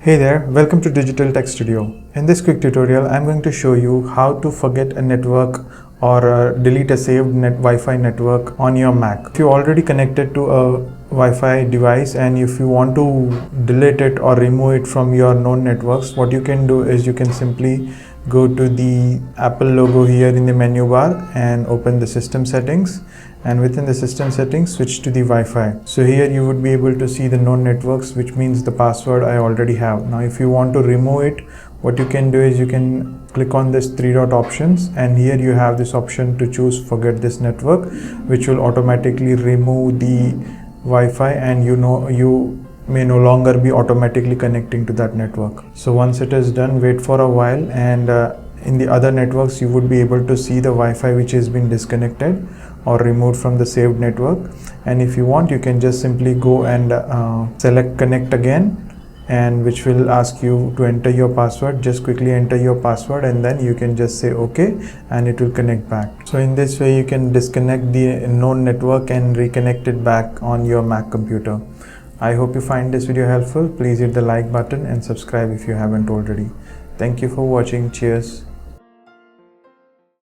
Hey there, welcome to Digital Tech Studio. In this quick tutorial, I'm going to show you how to forget a network or delete a saved Wi-Fi network on your Mac. If you already connected to a Wi-Fi device and if you want to delete it or remove it from your known networks, what you can do is you can simply go to the Apple logo here in the menu bar and open the system settings, and within the system settings switch to the Wi-Fi. So here you would be able to see the known networks, which means the password I already have. Now if you want to remove it, what you can do is you can click on this three dot options, and here you have this option to choose forget this network, which will automatically remove the Wi-Fi, and you may no longer be automatically connecting to that network. So once it is done, wait for a while, and in the other networks you would be able to see the Wi-Fi which has been disconnected or removed from the saved network. And if you want, you can just simply go and select connect again, and which will ask you to enter your password. Just quickly enter your password and then you can just say okay, and it will connect back. So in this way you can disconnect the known network and reconnect it back on your Mac computer. I hope you find this video helpful. Please hit the like button and subscribe if you haven't already. Thank you for watching. Cheers.